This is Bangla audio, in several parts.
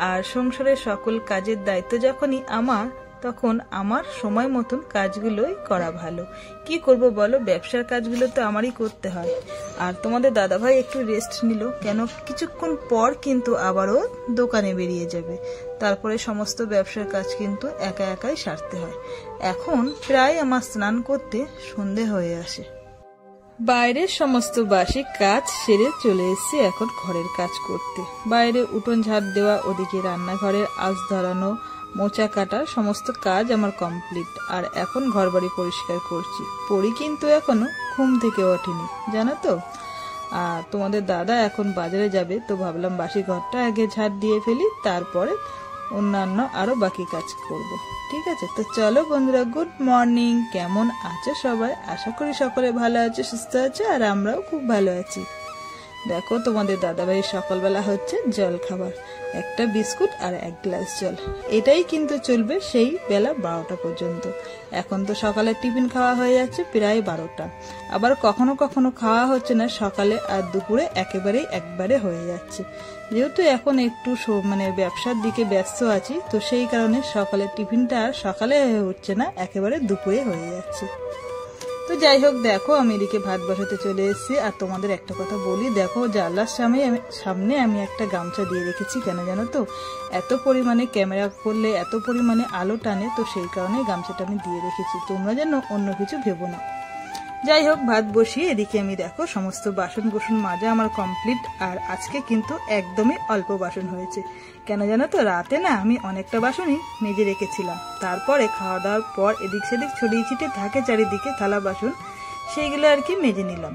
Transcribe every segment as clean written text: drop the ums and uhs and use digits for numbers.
আর সংসারের সকল কাজের দায়িত্ব যখনই আমার, তখন আমার সময় মতন কাজগুলোই করা ভালো। কি করব বলো, ব্যবসার কাজগুলো তো আমারই করতে হয়। আর তোমাদের দাদাভাই একটু রেস্ট নিল, কেন কিছুক্ষণ পর কিন্তু আবারও দোকানে বেরিয়ে যাবে। তারপরে সমস্ত ব্যবসার কাজ কিন্তু একা একাই সারতে হয়। এখন প্রায় আমার স্নান করতে সন্ধে হয়ে আসে। বাইরের সমস্ত বাসি কাজ সেরে চলে এসেছি এখন ঘরের কাজ করতে। বাইরে উঠোন ঝাড় দেওয়া, ওদিকে রান্নাঘরের আঁচ ধরানো, মোচা কাটার সমস্ত কাজ আমার কমপ্লিট। আর এখন ঘরবাড়ি পরিষ্কার করছি। পরি কিন্তু এখনো ঘুম থেকে ওঠেনি, জানো তো। আর তোমাদের দাদা এখন বাজারে যাবে, তো ভাবলাম বাসি ঘরটা আগে ঝাড় দিয়ে ফেলি, তারপরে অন্যান্য আরো বাকি কাজ করব। ঠিক আছে, তো চলো বন্ধুরা, গুড মর্নিং। কেমন আছো সবাই? আশা করি সকলে ভালো আছে, সুস্থ আছে, আর আমরাও খুব ভালো আছি। দেখো তোমাদের দাদাভাইয়ের সকালবেলা হচ্ছে জল খাবার, একটা বিস্কুট আর 1 গ্লাস জল। এটাই কিন্তু চলবে সেই বেলা 12টা পর্যন্ত। এখন তো সকালে টিফিন খাওয়া হয়ে যাচ্ছে প্রায় 12টা, আবার কখনো কখনো খাওয়া হচ্ছে না সকালে, আর দুপুরে একবারে হয়ে যাচ্ছে। যেহেতু এখন একটু ব্যবসার দিকে ব্যস্ত আছি, তো সেই কারণে সকালের টিফিনটা আর সকালে হয়ে উঠছে না, একেবারে দুপুরে হয়ে যাচ্ছে। তো যাই হোক, দেখো আমি এদিকে ভাত বসাতে চলে এসেছি। আর তোমাদের একটা কথা বলি, দেখো জানলার সামনে আমি একটা গামছা দিয়ে রেখেছি। কেন জানো তো, এত পরিমাণে ক্যামেরা করলে এত পরিমাণে আলো টানে, তো সেই কারণে গামছাটা আমি দিয়ে রেখেছি। তোমরা যেন অন্য কিছু ভেবো না। যাই হোক, ভাত বসিয়ে এদিকে আমি দেখো সমস্ত বাসন মাজা আমার কমপ্লিট। আর আজকে কিন্তু একদমই অল্প বাসন হয়েছে। কেন জানো তো, রাতে না আমি অনেকটা বাসনই মেজে রেখেছিলাম। তারপরে খাওয়া দাওয়ার পর এদিক সেদিক ছড়িয়ে ছিটিয়ে থাকে চারিদিকে থালা বাসন, সেইগুলো আর কি মেজে নিলাম।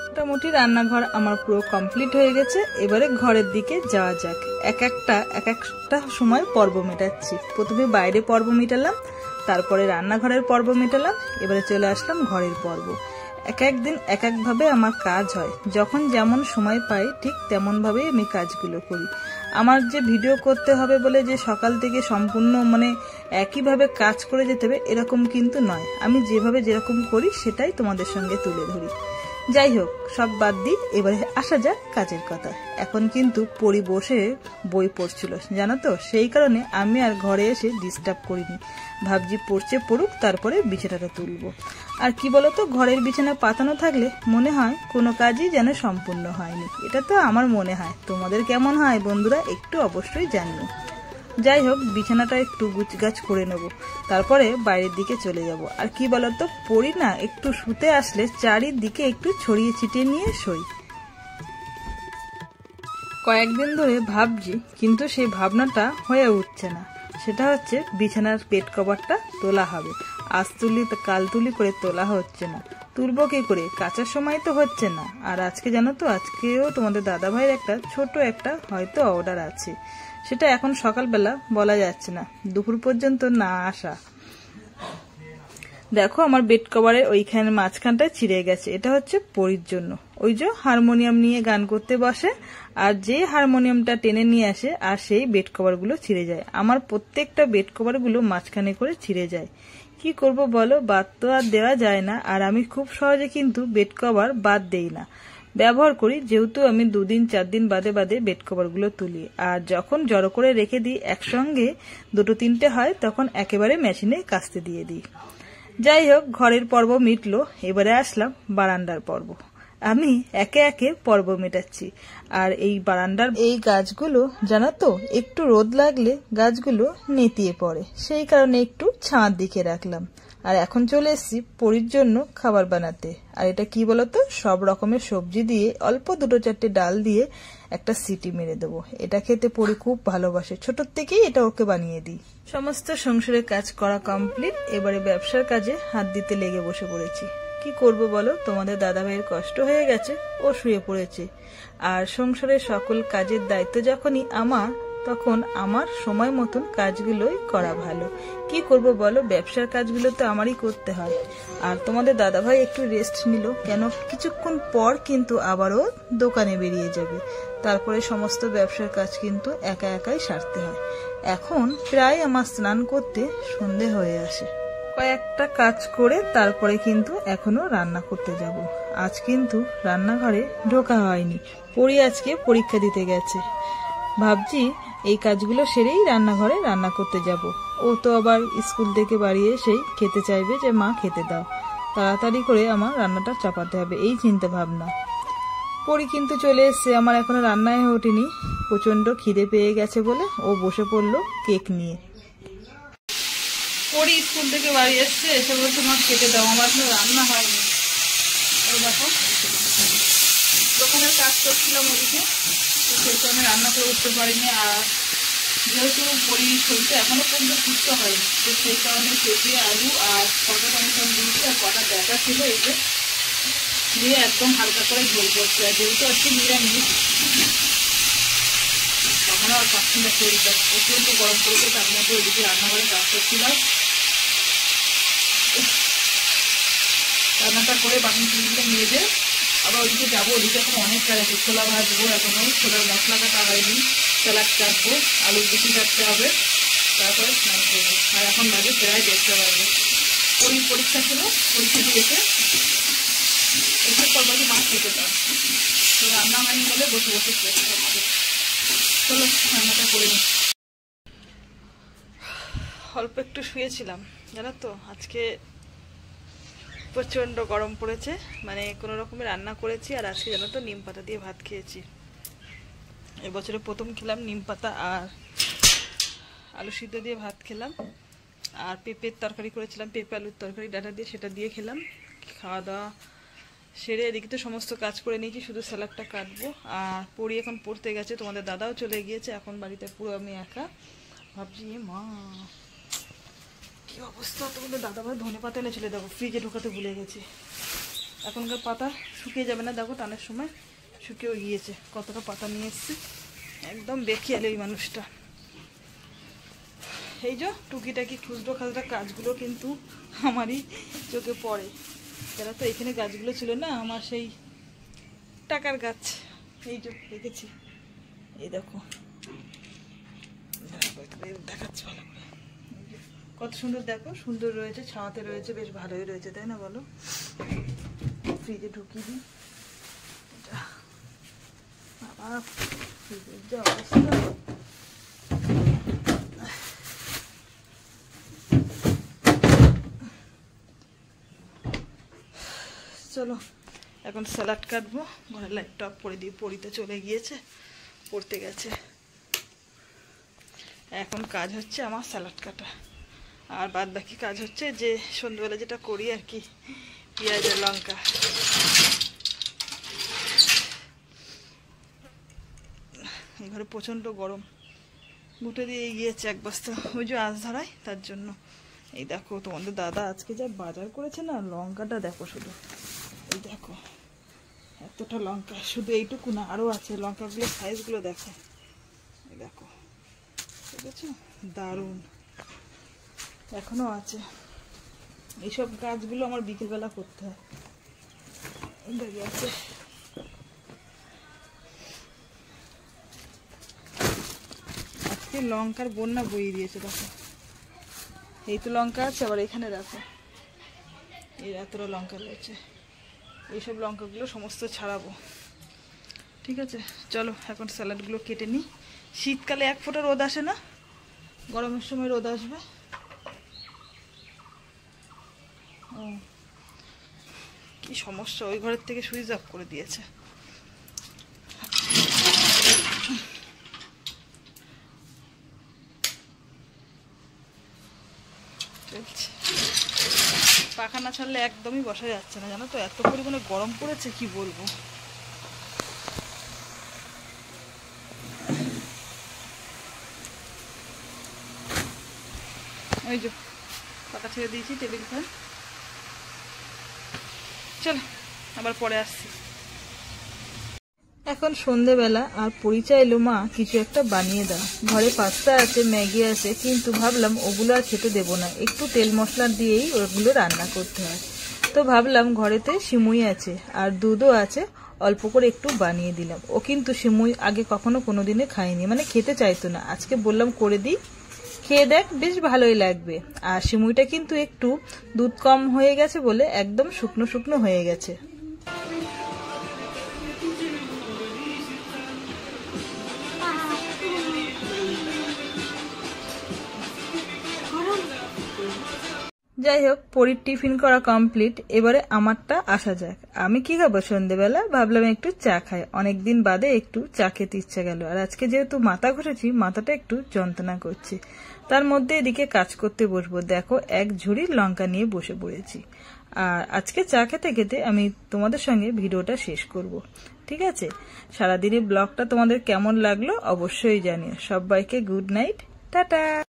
মোটামুটি রান্নাঘর আমার পুরো কমপ্লিট হয়ে গেছে। এবারে ঘরের দিকে যাওয়া যাক। এক একটা সময় পর্ব মেটাচ্ছি। প্রথমে বাইরে পর্ব মেটালাম, তারপরে রান্নাঘরের পর্ব মেটালাম, এবারে চলে আসলাম ঘরের পর্ব। একদিন একভাবে আমার কাজ হয়। যখন যেমন সময় পাই ঠিক তেমন ভাবেই আমি কাজগুলো করি। আমার যে ভিডিও করতে হবে বলে যে সকাল থেকে সম্পূর্ণ একইভাবে কাজ করে যেতে হবে এরকম কিন্তু নয়। আমি যেভাবে যেরকম করি সেটাই তোমাদের সঙ্গে তুলে ধরি। যাই হোক, সব বাদ দিই, এবারে আসা যাক কাজের কথা। এখন কিন্তু পরি বসে বই পড়ছিল, জানো তো। সেই কারণে আমি আর ঘরে এসে ডিস্টার্ব করিনি। ভাবছি পড়ুক, তারপরে বিছানাটা তুলবো। আর কি বলতো, ঘরের বিছানা পাতানো থাকলে মনে হয় কোনো কাজই যেন সম্পূর্ণ হয়নি। এটা তো আমার মনে হয়। তোমাদের কেমন হয় বন্ধুরা, একটু অবশ্যই জানিও। যাই হোক, বিছানাটা একটু গুছগাছ করে নেব, তারপরে বাইরের দিকে চলে যাব। আর কি বলতো, পড়ি না একটু শুতে আসলে চারিদিকে একটু ছড়িয়ে ছিটিয়ে নিয়ে শোই। কয়েকদিন ধরে ভাবছি, কিন্তু সেই ভাবনাটা হয়ে উঠছে না। সেটা হচ্ছে বিছানার বেড কভারটা তোলা হবে। আজ তুলি কাল তুলি করে তোলা হচ্ছে না। তুলবো কি করে, কাচার সময় তো হচ্ছে না। আর আজকে জানো তো, আজকেও তোমাদের দাদাভাইয়ের ছোট একটা হয়তো অর্ডার আছে। সেটা এখন সকালবেলা বলা যাচ্ছে না, দুপুর পর্যন্ত না আসা। দেখো আমার বেড কভারের ওইখানে মাঝখানটায় ছিঁড়ে গেছে। এটা হচ্ছে পরির জন্য। ওই যে হারমোনিয়াম নিয়ে গান করতে বসে, আর যে হারমোনিয়ামটা টেনে নিয়ে আসে, আর সেই বেড কভারগুলো ছিঁড়ে যায়। আমার প্রত্যেকটা বেড কভারগুলো মাঝখানে করে ছিঁড়ে যায়। কি করব বলো, বাদ তো আর দেওয়া যায় না। আর আমি খুব সহজে কিন্তু বেড কভার বাদ দেই না, ব্যবহার করি। যেহেতু আমি 2 দিন 4 দিন বাদে বাদে বেড কভারগুলো তুলি। আর যখন জড়ো করে রেখে দিই, একসঙ্গে 2-3টে হয়, তখন একেবারে মেশিনে কাচতে দিয়ে দিই। যাই হোক, ঘরের পর্ব মিটলো, এবারে আসলাম বারান্দার পর্ব। আমি একে একে পর্ব মেটাচ্ছি। আর এই বারান্দার এই গাছগুলো জানো তো, একটু রোদ লাগলে গাছগুলো নেতিয়ে পড়ে, সেই কারণে একটু ছাদ দিকে রাখলাম। আর এখন চলে এসেছি পরির জন্য খাবার বানাতে। আর এটা কি বলতো, সব রকমের সবজি দিয়ে অল্প 2-4টে ডাল দিয়ে একটা সিটি মেরে দেবো। এটা খেতে পরি খুব ভালোবাসে, ছোট থেকেই এটা ওকে বানিয়ে দিই। সমস্ত সংসারের কাজ করা কমপ্লিট। এবারে ব্যবসার কাজে হাত দিতে লেগে বসে পড়েছি। কি করব বলো, তোমাদের দাদাভাইয়ের কষ্ট হয়ে গেছে, ও শুয়ে পড়েছে। আর সংসারের সকল কাজের দায়িত্ব যখনই আমার, তখন আমার সময় মতন কাজগুলোই করা ভালো। কি করব বলো, ব্যবসার কাজগুলো তো আমারই করতে হয়। আর তোমাদের দাদাভাই একটু রেস্ট নিল, কেন কিছুক্ষণ পর কিন্তু আবারও দোকানে বেরিয়ে যাবে। তারপরে সমস্ত ব্যবসার কাজ কিন্তু একা একাই সারতে হয়। এখন প্রায় আমার স্নান করতে সন্ধে হয়ে আসে। কয়েকটা কাজ করে তারপরে কিন্তু এখনো রান্না করতে যাব। আজ কিন্তু রান্নাঘরে ঢোকা হয়নি, পরি আজকে পরীক্ষা দিতে গেছে। ভাবছি এই কাজগুলো সেরেই রান্নাঘরে রান্না করতে যাব। ও তো আবার স্কুল থেকে বাড়ি এসেই খেতে চাইবে যে মা খেতে দাও, তাড়াতাড়ি করে আমার রান্নাটা চাপাতে হবে, এই চিন্তা ভাবনা। পরি কিন্তু চলে এসছে, আমার এখনো রান্নায় হয়ে ওঠেনি। প্রচন্ড খিদে পেয়ে গেছে বলে ও বসে পড়লো কেক নিয়ে। পরি স্কুল থেকে বাড়ি এসছে, এসে বলছে মা খেতে দাও, আমার এখনো রান্না হয়নি। দেখো দোকানের কাজ করছিলাম ওদিকে, তো সেই কারণে রান্না করে উঠতে পারিনি। আর যেহেতু পরি শরীরটা এখনো পর্যন্ত সুস্থ হয়নি, তো সেই কারণে পেঁপে আলু আর কটা টমেটো দিয়েছি আর কটা ব্যাটা ছিল, এই যে দিয়ে একদম হালকা করে ঝোল করছে। আর যেহেতু আজকে নিরামিষ, তখন আর পাচ্ছি না শরীরটা প্রচন্ড গরম করেছে, তার মধ্যে ওইদিকে রান্নাঘরে কাজ করছিলাম। রান্নাটা করে বাকি জিনিসগুলো নিয়ে যে আবার ওদিকে যাবো, ওদিকে এখন অনেক কাজ আছে। ছোলা ভাজবো, এখনো ছোলার মশলা কাটা হয়নি, স্যালাড কাটবো, আলুর বেশি কাটতে হবে, তারপরে স্নান করবো। আর এখন বাজে প্রায় 1:30 বাজে। পরীক্ষা ছিল, পরীক্ষা দিয়েছে এসে করবাকে মাছ খেতে দাও, তো রান্না হয়নি বলে বসে বসে খেতে হবে। চলো রান্নাটা করে নিই। অল্প একটু শুয়েছিলাম জানো তো, আজকে প্রচণ্ড গরম পড়েছে, মানে কোনো রকমের রান্না করেছি। আর আজকে জানো তো নিম পাতা দিয়ে ভাত খেয়েছি, এবছরে প্রথম খেলাম নিম পাতা আর আলু সিদ্ধ দিয়ে ভাত খেলাম। আর পেঁপের তরকারি করেছিলাম, পেঁপে আলুর তরকারি ডাটা দিয়ে, সেটা দিয়ে খেলাম। খাওয়া দাওয়া সেরে এদিকে তো সমস্ত কাজ করে নিয়েছি, শুধু স্যালাডটা কাটবো। আর পড়ি এখন পড়তে গেছে, তোমাদের দাদাও চলে গিয়েছে, এখন বাড়িতে পুরো আমি একা। ভাবছি মা কি অবস্থা, তোমাদের দাদা ভাই ধনে পাতা এনে চলে দেবো, ফ্রিজে ঢোকাতে ভুলে গেছি। এখনকার পাতা শুকিয়ে যাবে না, দেখো টানের সময় শুকিয়েও গিয়েছে। কতটা পাতা নিয়ে এসছি, একদম বেখিয়াল এই মানুষটা। এই যে টুকিটাকি খুচরো খাজরা কাজগুলো কিন্তু আমারই চোখে পড়ে। যারা তো এখানে গাছগুলো ছিল না, আমার সেই টাকার গাছ, এই যে দেখেছি, এই দেখো দেখাচ্ছি ভালো করে, কত সুন্দর দেখো, সুন্দর রয়েছে, ছাওয়াতে রয়েছে, বেশ ভালোই রয়েছে, তাই না বলো? ফ্রিজে ঢুকিয়ে দিই, বাবা ফ্রিজের যে অবস্থা। চলো এখন স্যালাড কাটবো, ঘরের লাইটটা অফ করে দিয়ে, পড়িতে চলে গিয়েছে, পড়তে গেছে। এখন কাজ হচ্ছে আমার স্যালাড কাটা, আর বাদ বাকি কাজ হচ্ছে যে সন্ধ্যাবেলা যেটা করি আর কি, পেঁয়াজ আর লঙ্কা। এই ঘরে প্রচণ্ড গরম, গুটে দিয়ে গিয়েছে এক বস্তা, ওই যে আঁচ ধরায় তার জন্য। এই দেখো তোমাদের দাদা আজকে যা বাজার করেছে না, লঙ্কাটা দেখো শুধু, এই দেখো এতটা লঙ্কা, শুধু এইটুকু না আরও আছে, লঙ্কাগুলো সাইজগুলো দেখো, এই দেখো ঠিক আছে, দারুণ এখনো আছে। এইসব গাছগুলো আমার বিকেলবেলা করতে হয়, দাঁড়িয়ে আছে। আজকে লঙ্কার বন্যা বইয়ে দিয়েছে দেখো, এই তো লঙ্কা আছে, আবার এখানে রাখো, এই এতটা লঙ্কা রয়েছে, এইসব লঙ্কাগুলো সমস্ত ছাড়াবো। ঠিক আছে চলো এখন স্যালাডগুলো কেটে নিই। শীতকালে এক ফোঁটা রোদ আসে না, গরমের সময় রোদ আসবে। ও কি সমস্যা, ওই ঘরের থেকে সুইচ অফ করে দিয়েছে। চলছে, পাখা না ছাড়লে একদমই বসা যাচ্ছে না জানো তো, এত পরিমাণে গরম পড়েছে কি বলবো। ওই যে পাখা ছেড়ে দিয়েছি, টেবিল ফ্যান। চলো আবার পরে আসছি। এখন সন্ধেবেলা, আর পরিচয় এলো মা কিছু একটা বানিয়ে দাও। ঘরে পাস্তা আছে, ম্যাগি আছে, কিন্তু ভাবলাম ওগুলো আর খেতে দেবো না, একটু তেল মশলা দিয়েই ওগুলো রান্না করতে হয়। তো ভাবলাম ঘরেতে সিমুই আছে আর দুধও আছে, অল্প করে একটু বানিয়ে দিলাম। ও কিন্তু সিমুই আগে কখনো কোনোদিনে খায়নি, মানে খেতে চাইতো না। আজকে বললাম করে দিই, খেয়ে দেখ, বেশ ভালোই লাগবে। আর সিমুইটা কিন্তু একটু দুধ কম হয়ে গেছে বলে একদম শুকনো শুকনো হয়ে গেছে। যাই হোক, পরীর টিফিন করা কমপ্লিট। এবারে আমারটা আসা যাক। আমি কি খাবো সন্ধ্যেবেলা? ভাবলাম একটু চা খাই, অনেকদিন বাদে একটু চা খেতে ইচ্ছা গেল। আর আজকে যেহেতু মাথা ঘষেছি, মাথাটা একটু যন্ত্রণা করছে। তার মধ্যে এদিকে কাজ করতে বসবো। দেখো, এক ঝুড়ি লঙ্কা নিয়ে বসে পড়েছি। আর আজকে চা খেতে খেতে আমি তোমাদের সঙ্গে ভিডিওটা শেষ করব। ঠিক আছে? সারাদিনের ব্লগটা তোমাদের কেমন লাগলো অবশ্যই জানিও। সবাইকে গুড নাইট, টাটা।